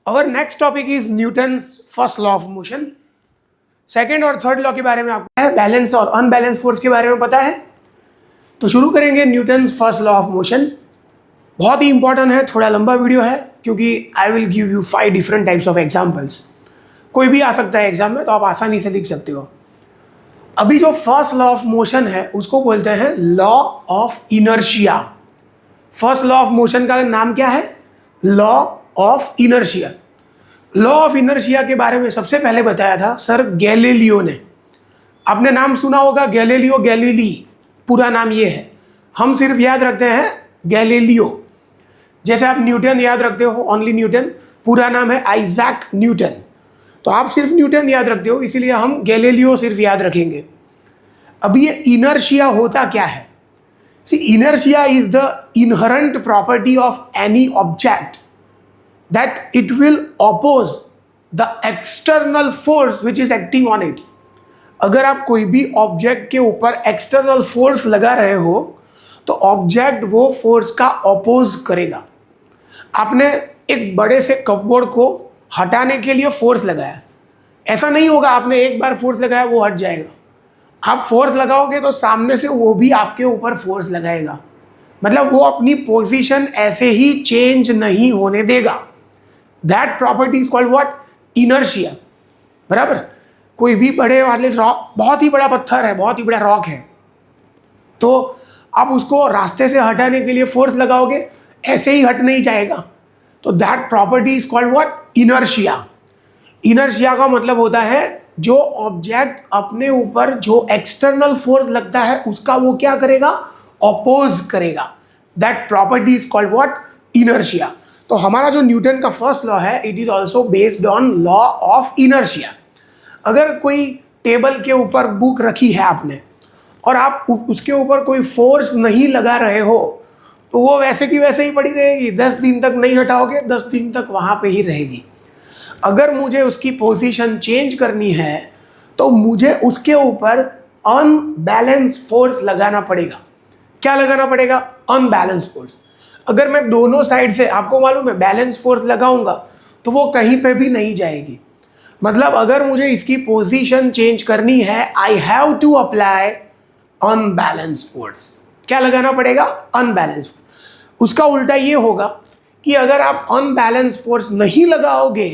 Our next topic is Newton's first law of motion. Second और third law के बारे में आपको है, बैलेंस और अनबैलेंस फोर्स के बारे में पता है। तो शुरू करेंगे Newton's first law of motion. बहुत ही इंपॉर्टेंट है, थोड़ा लंबा वीडियो है क्योंकि I will give you 5 different types of examples. कोई भी आ सकता है एग्जाम में, तो आप आसानी से लिख सकते हो। अभी जो फर्स्ट लॉ ऑफ मोशन है उसको बोलते हैं law of inertia. First law of motion का नाम क्या है? Law of inertia. Law of inertia के बारे में सबसे पहले बताया था सर गैलीलियो ने। आपने नाम सुना होगा गैलीलियो गैलीली, पूरा नाम ये है, हम सिर्फ याद रखते हैं गैलीलियो। जैसे आप न्यूटन याद रखते हो, ओनली न्यूटन, पूरा नाम है आइजैक न्यूटन, तो आप सिर्फ न्यूटन याद रखते हो, इसीलिए हम गैलीलियो सिर्फ याद रखेंगे। अब ये इनर्शिया होता क्या है? See, inertia is the inherent property of any object that it will oppose the external force which is acting on it. अगर आप कोई भी ऑब्जेक्ट के ऊपर एक्सटर्नल फोर्स लगा रहे हो तो ऑब्जेक्ट वो फोर्स का अपोज करेगा। आपने एक बड़े से कपबोर्ड को हटाने के लिए फोर्स लगाया, ऐसा नहीं होगा आपने एक बार फोर्स लगाया वो हट जाएगा। आप फोर्स लगाओगे तो सामने से वो भी आपके ऊपर फोर्स लगाएगा, मतलब वो अपनी पोजीशन ऐसे ही चेंज नहीं होने देगा। That property is called what? Inertia. बराबर। कोई भी बड़े वाले रॉक, बहुत ही बड़ा पत्थर है, बहुत ही बड़ा रॉक है, तो आप उसको रास्ते से हटाने के लिए फोर्स लगाओगे, ऐसे ही हट नहीं जाएगा। तो that property is called what? Inertia. Inertia का मतलब होता है जो ऑब्जेक्ट अपने ऊपर जो एक्सटर्नल फोर्स लगता है उसका वो क्या करेगा? अपोज करेगा। That property is called what? Inertia. तो हमारा जो न्यूटन का फर्स्ट लॉ है it is also based on law of inertia. अगर कोई टेबल के ऊपर बुक रखी है आपने और आप उसके ऊपर कोई फोर्स नहीं लगा रहे हो तो वो वैसे की वैसे ही पड़ी रहेगी। 10 दिन तक नहीं हटाओगे, 10 दिन तक वहाँ पे ही रहेगी। अगर मुझे उसकी पोजीशन चेंज करनी है तो मुझे उसके ऊपर अनबैलेंस फोर्स लगाना पड़ेगा। क्या लगाना पड़ेगा? Unbalance force. अगर मैं दोनों साइड से, आपको मालूम है, बैलेंस फोर्स लगाऊंगा तो वो कहीं पे भी नहीं जाएगी। मतलब अगर मुझे इसकी पोजीशन चेंज करनी है I have to apply unbalance force. क्या लगाना पड़ेगा? अनबैलेंस। उसका उल्टा ये होगा कि अगर आप अनबैलेंस फोर्स नहीं लगाओगे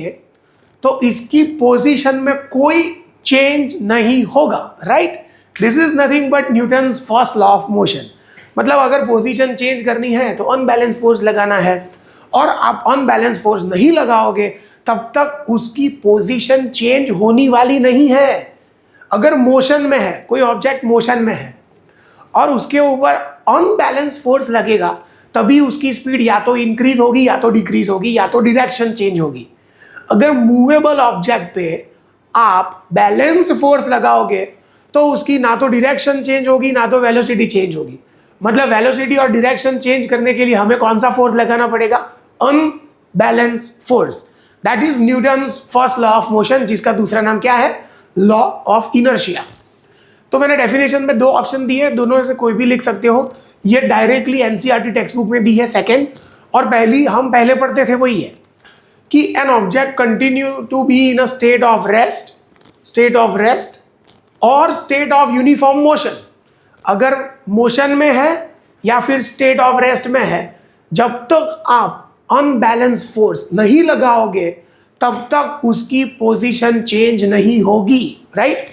तो इसकी पोजीशन में कोई चेंज नहीं होगा। Right? This is nothing but Newton's first law of motion. मतलब अगर पोजीशन चेंज करनी है तो अनबैलेंस फोर्स लगाना है, और आप अनबैलेंस फोर्स नहीं लगाओगे तब तक उसकी पोजीशन चेंज होने वाली नहीं है। अगर मोशन में है, कोई ऑब्जेक्ट मोशन में है और उसके ऊपर अनबैलेंस फोर्स लगेगा तभी उसकी स्पीड या तो इंक्रीज होगी या तो डिक्रीज होगी या तो डायरेक्शन चेंज होगी। अगर मूवेबल ऑब्जेक्ट पे आप बैलेंस फोर्स लगाओगे तो उसकी ना तो डायरेक्शन चेंज होगी ना तो वेलोसिटी चेंज होगी। मतलब वेलोसिटी और डायरेक्शन चेंज करने के लिए हमें कौन सा फोर्स लगाना पड़ेगा? Unbalance force. That is Newton's first law of motion, जिसका दूसरा नाम क्या है? Law of inertia. तो मैंने डेफिनेशन में 2 ऑप्शन दिए, दोनों से कोई भी लिख सकते हो। ये डायरेक्टली एनसीईआरटी टेक्स्ट बुक में भी है सेकंड, और पहली हम पहले पढ़ते थे वही है कि an object continue to be in a state of rest और स्टेट ऑफ यूनिफॉर्म मोशन। अगर मोशन में है या फिर स्टेट ऑफ रेस्ट में है, जब तक आप अनबैलेंस फोर्स नहीं लगाओगे तब तक उसकी पोजीशन चेंज नहीं होगी। Right?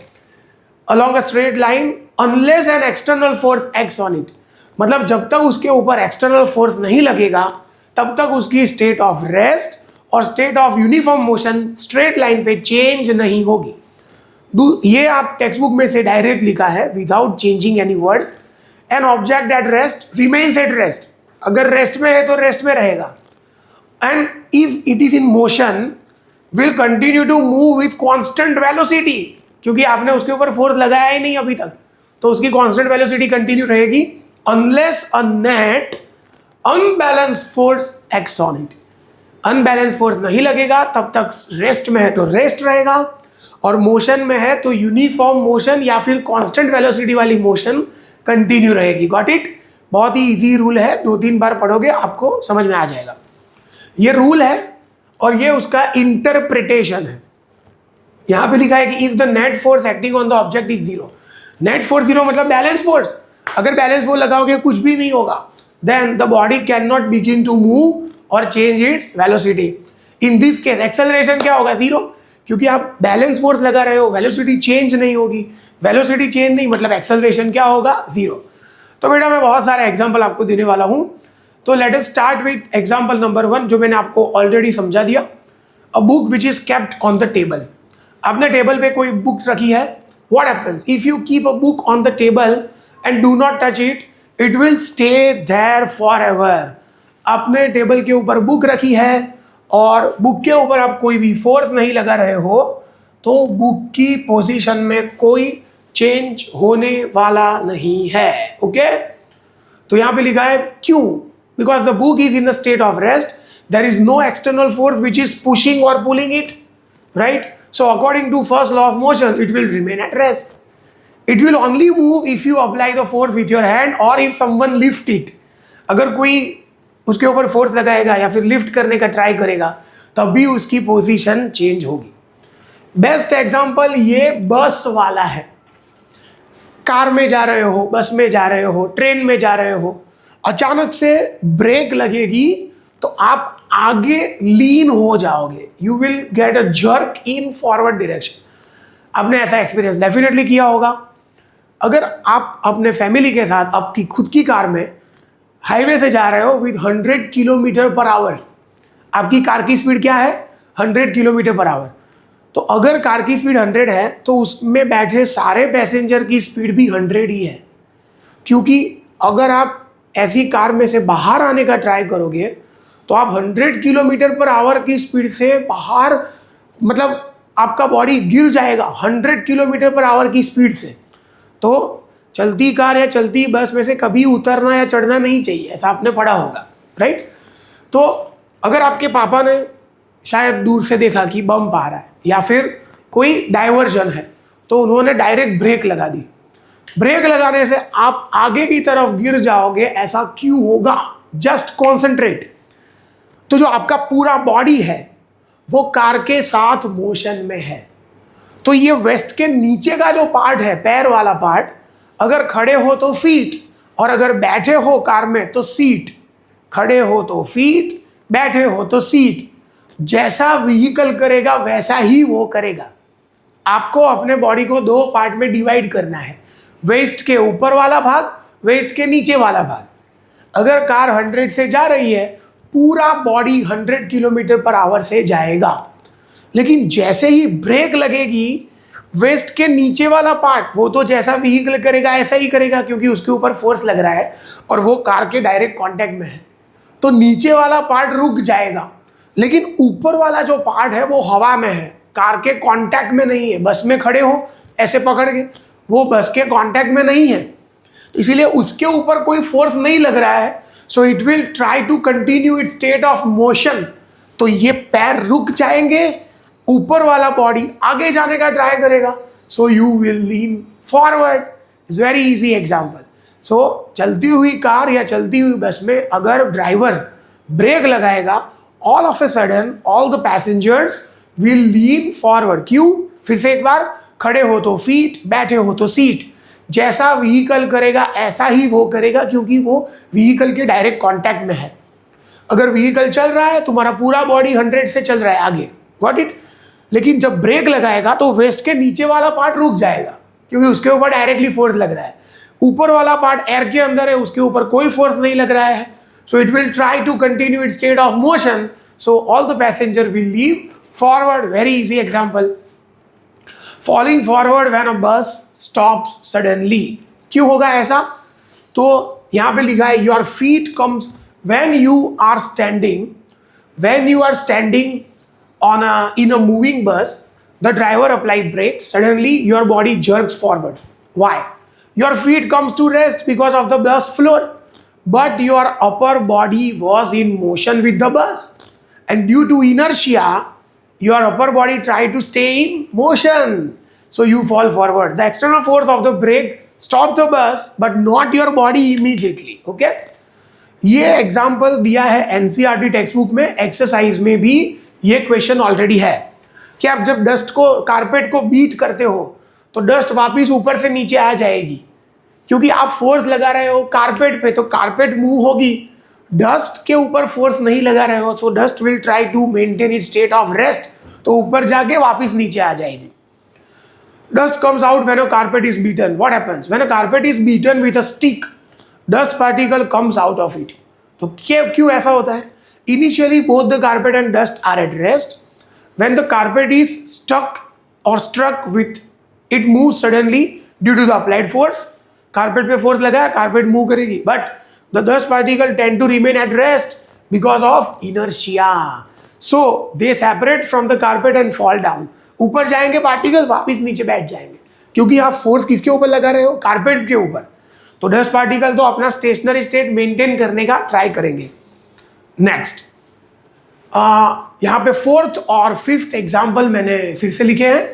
Along a straight line unless an external force acts on it. मतलब जब तक उसके ऊपर एक्सटर्नल फोर्स नहीं लगेगा तब तक उसकी स्टेट ऑफ रेस्ट और state of uniform motion straight line पे चेंज नहीं होगी। ये आप टेक्स्ट बुक में से डायरेक्ट लिखा है without changing any word. An object at rest remains at rest. अगर रेस्ट में है तो रेस्ट में रहेगा। And if it is in motion will continue to move with constant velocity, क्योंकि आपने उसके ऊपर फोर्स लगाया ही नहीं अभी तक, तो उसकी कांस्टेंट वेलोसिटी कंटिन्यू रहेगी unless a net unbalance force acts on it. Unbalance force नहीं लगेगा तब तक रेस्ट में है तो रेस्ट रहेगा, और मोशन में है तो यूनिफॉर्म मोशन या फिर कांस्टेंट वेलोसिटी वाली मोशन कंटिन्यू रहेगी। Got it? बहुत ही इजी रूल है, 2-3 बार पढ़ोगे आपको समझ में आ जाएगा। ये रूल है और ये उसका इंटरप्रिटेशन है। यहां पे लिखा है कि if the net force acting on the object is zero. Net force zero मतलब बैलेंस फोर्स। अगर बैलेंस फोर्स लगाओगे कुछ भी नहीं होगा। Then the body can not begin to move or change its velocity. In this case acceleration क्या होगा? Zero, क्योंकि आप बैलेंस फोर्स लगा रहे हो, वेलोसिटी चेंज नहीं होगी। वेलोसिटी चेंज नहीं मतलब एक्सेलरेशन क्या होगा? जीरो। तो बेटा मैं बहुत सारे एग्जाम्पल आपको देने वाला हूं। तो let us start with example number 1 जो मैंने आपको ऑलरेडी समझा दिया। A book which is kept on the table. आपने टेबल पे कोई बुक रखी है। What happens if you keep a book on the table and do not touch it, it will stay there forever. आपने table के ऊपर book रखी है और बुक के ऊपर आप कोई भी फोर्स नहीं लगा रहे हो, तो बुक की पोजीशन में कोई चेंज होने वाला नहीं है। ओके तो यहां पे लिखा है क्यों? Because the book is in the state of rest, there is no external force which is pushing or pulling it, right? So according to first law of motion, it will remain at rest. It will only move if you apply the force with your hand or if someone lift it. अगर कोई उसके ऊपर force लगाएगा या फिर lift करने का try करेगा तभी उसकी पोजीशन चेंज होगी। बेस्ट एग्जांपल ये बस वाला है। कार में जा रहे हो, बस में जा रहे हो, ट्रेन में जा रहे हो, अचानक से ब्रेक लगेगी तो आप आगे लीन हो जाओगे। You will get a jerk in forward direction. आपने ऐसा एक्सपीरियंस डेफिनेटली किया होगा। अगर आप अपने फैमिली के साथ आपकी खुद की कार में हाईवे से जा रहे हो विद 100 किलोमीटर पर आवर, आपकी कार की स्पीड क्या है? 100 किलोमीटर पर आवर। तो अगर कार की स्पीड 100 है तो उसमें बैठे सारे पैसेंजर की स्पीड भी 100 ही है, क्योंकि अगर आप ऐसी कार में से बाहर आने का ट्राई करोगे तो आप 100 किलोमीटर पर आवर की स्पीड से बाहर, मतलब आपका बॉडी गिर जाएगा 100 किलोमीटर पर आवर की स्पीड से। तो चलती कार या चलती बस में से कभी उतरना या चढ़ना नहीं चाहिए, ऐसा आपने पढ़ा होगा, राइट? तो अगर आपके पापा ने शायद दूर से देखा कि बम्प आ रहा है या फिर कोई डाइवर्जन है तो उन्होंने डायरेक्ट ब्रेक लगा दी। ब्रेक लगाने से आप आगे की तरफ गिर जाओगे। ऐसा क्यों होगा? Just concentrate. तो जो आपका पूरा बॉडी है वो कार के साथ मोशन में है। तो ये वेस्ट के नीचे का जो पार्ट है, पैर वाला पार्ट, अगर खड़े हो तो फीट और अगर बैठे हो कार में तो सीट। खड़े हो तो फीट, बैठे हो तो सीट। जैसा व्हीकल करेगा वैसा ही वो करेगा। आपको अपने बॉडी को दो पार्ट में डिवाइड करना है, वेस्ट के ऊपर वाला भाग, वेस्ट के नीचे वाला भाग। अगर कार 100 से जा रही है, पूरा बॉडी 100 किलोमीटर पर आवर से जाएगा। लेकिन जैसे ही ब्रेक लगेगी, वेस्ट के नीचे वाला पार्ट वो तो जैसा व्हीकल करेगा ऐसा ही करेगा, क्योंकि उसके ऊपर फोर्स लग रहा है और वो कार के डायरेक्ट कांटेक्ट में है। तो नीचे वाला पार्ट रुक जाएगा, लेकिन ऊपर वाला जो पार्ट है वो हवा में है, कार के कांटेक्ट में नहीं है। बस में खड़े हो ऐसे पकड़ के, वो बस के कांटेक्ट में नहीं है, इसीलिए उसके ऊपर कोई फोर्स नहीं लग रहा है। So it will try to continue its state of motion. तो ये पैर रुक जाएंगे, ऊपर वाला बॉडी आगे जाने का ट्राई करेगा। So you will lean forward. It's very easy example. So चलती हुई कार या चलती हुई बस में अगर ड्राइवर ब्रेक लगाएगा, all of a sudden all the passengers will lean forward. क्यों? फिर से एक बार, खड़े हो तो फीट, बैठे हो तो सीट। जैसा व्हीकल करेगा ऐसा ही वो करेगा, क्योंकि वो व्हीकल के डायरेक्ट कांटेक्ट में है। अगर व्हीकल चल रहा है, तुम्हारा पूरा बॉडी 100 से चल रहा है आगे, गॉट इट? लेकिन जब ब्रेक लगाएगा तो वेस्ट के नीचे वाला पार्ट रुक जाएगा, क्योंकि उसके ऊपर डायरेक्टली फोर्स लग रहा है। ऊपर वाला पार्ट एयर के अंदर है, उसके ऊपर कोई फोर्स नहीं लग रहा है। So it will try to continue its state of motion. So all the passenger will leave forward. Very easy example. Falling forward when a bus stops suddenly. क्यों होगा ऐसा? तो यहाँ पे लिखा है your feet comes when you are standing in a moving bus, the driver applied brakes, suddenly your body jerks forward. Why? Your feet comes to rest because of the bus floor, but your upper body was in motion with the bus, and due to inertia your upper body tried to stay in motion, so you fall forward. The external force of the brake stopped the bus but not your body immediately. Okay, ये example दिया है NCERT text book में, exercise में भी ये question already है कि आप जब डस्ट को, कारपेट को बीट करते हो तो डस्ट वापस ऊपर से नीचे आ जाएगी, क्योंकि आप फोर्स लगा रहे हो कारपेट पे, तो कारपेट मूव होगी, डस्ट के ऊपर फोर्स नहीं लगा रहे हो, so dust will try to maintain it state of rest, तो ऊपर जाके वापस नीचे आ जाएगी। Dust comes out when a carpet is beaten. What happens? When a carpet is beaten with a stick, dust particle comes out of it. तो क्यों ऐसा होता है? Initially, both the carpet and dust are at rest. When the carpet is stuck or struck with, it moves suddenly due to the applied force. Carpet पे force लगा है, carpet move करेगी. But the dust particle tend to remain at rest because of inertia. So they separate from the carpet and fall down. ऊपर जाएंगे particle, वापस नीचे बैठ जाएंगे, क्योंकि आप फोर्स किसके ऊपर लगा रहे हो? कारपेट के ऊपर। तो डस्ट पार्टिकल तो अपना स्टेशनरी स्टेट मेंटेन करने का ट्राई करेंगे। नेक्स्ट, यहाँ पे फोर्थ और फिफ्थ एग्जाम्पल मैंने फिर से लिखे हैं।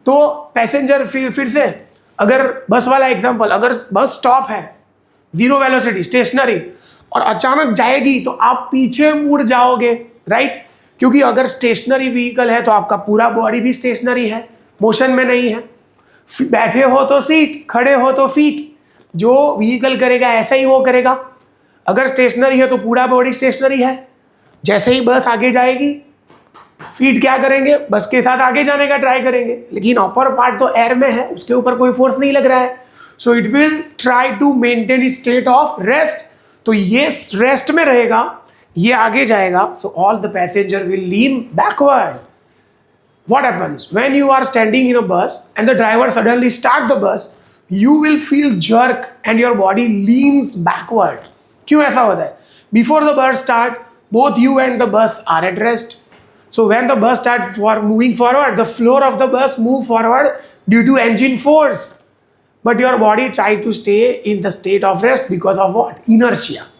तो पैसेंजर फिर से, अगर बस वाला एग्जाम्पल, अगर बस स्टॉप है, जीरो वेलोसिटी, स्टेशनरी, और अचानक जाएगी तो आप पीछे मुड़ जाओगे, राइट? क्योंकि अगर स्टेशनरी व्हीकल है तो आपका पूरा बॉडी भी स्टेशनरी है, मोशन में नहीं है। बैठे हो तो सीट, खड़े हो तो फीट, जो व्हीकल करेगा ऐसा ही वो करेगा। अगर स्टेशनरी है तो पूरा बॉडी स्टेशनरी है। जैसे ही बस आगे जाएगी, फीट क्या करेंगे? बस के साथ आगे जाने का ट्राई करेंगे, लेकिन अपर पार्ट तो एयर में है, उसके ऊपर कोई फोर्स नहीं लग रहा है, so it will try to maintain it state of rest. तो ये रेस्ट में रहेगा, ये आगे जाएगा, so all the passenger will lean backward. What happens when you are standing in a bus and the driver suddenly start the bus? You will feel jerk and your body leans backward. क्यों ऐसा होता है? Before the bus start, both you and the bus are at rest. So when the bus starts moving forward, the floor of the bus move forward due to engine force. But your body try to stay in the state of rest because of what? Inertia.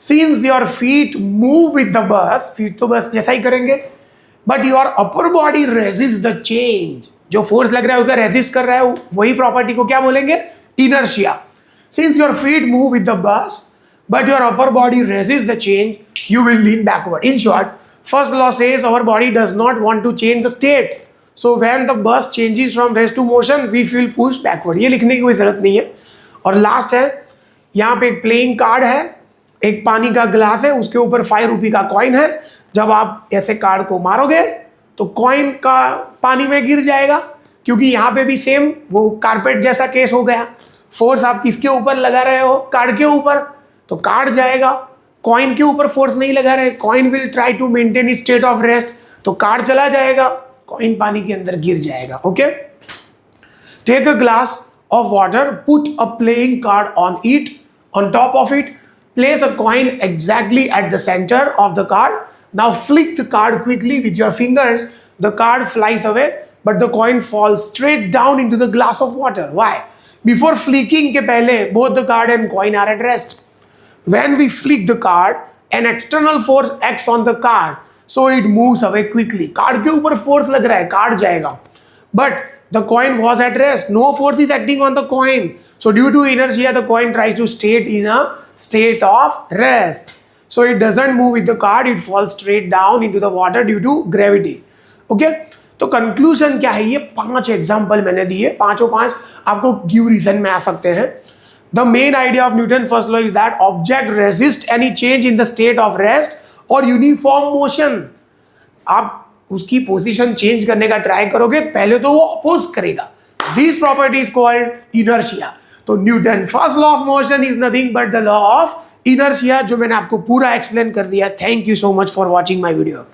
Since your feet move with the bus, feet तो बस जैसा ही करेंगे, but your upper body resists the change. जो force लग रहा है उसका resist कर रहा है, वही प्रॉपर्टी को क्या बोलेंगे? Inertia. Since your feet move with the bus, but your upper body resists the change, you will lean backward. In short, first law says our body does not want to change the state. So when the bus changes from rest to motion, we feel pushed backward. ये लिखने की कोई जरूरत नहीं है। और last है, यहाँ पे एक प्लेइंग कार्ड है, एक पानी का ग्लास है, उसके ऊपर 5 रुपये का कॉइन है। जब आप ऐसे कार्ड को मारोगे तो कॉइन का पानी में गिर जाएगा, क्योंकि यहाँ पे भी सेम वो कारपेट जैसा केस हो गया। फोर्स आप किसके ऊपर लगा रहे हो? कार्ड के ऊपर, तो कार्ड जाएगा। कॉइन के ऊपर फोर्स नहीं लगा रहे, coin will try to maintain it state of rest, तो कार्ड चला जाएगा, कॉइन पानी के अंदर गिर जाएगा। Okay, take a glass of water, put a playing card on it, on top of it, place a coin exactly at the center of the card. Now flick the card quickly with your fingers. The card flies away, but the coin falls straight down into the glass of water. Why? Before flicking के पहले both the card and coin are at rest. When we flick the card, an external force acts on the card, so it moves away quickly. Card के ऊपर force लग रहा है, card जाएगा. But the coin was at rest. No force is acting on the coin. So due to inertia, the coin tries to stay in a state of rest. So it doesn't move with the card, it falls straight down into the water due to gravity. Okay? तो conclusion क्या है? ये 5 example मैंने दिए, पांचों 5 आपको give reason में आ सकते हैं। The main idea of Newton first law is that object resist any change in the state of rest और यूनिफॉर्म मोशन। आप उसकी पोजीशन चेंज करने का ट्राई करोगे, पहले तो वो अपोज करेगा। This property is called inertia. तो Newton first law of motion is nothing but the law of inertia, जो मैंने आपको पूरा एक्सप्लेन कर दिया। Thank you so much for watching my video.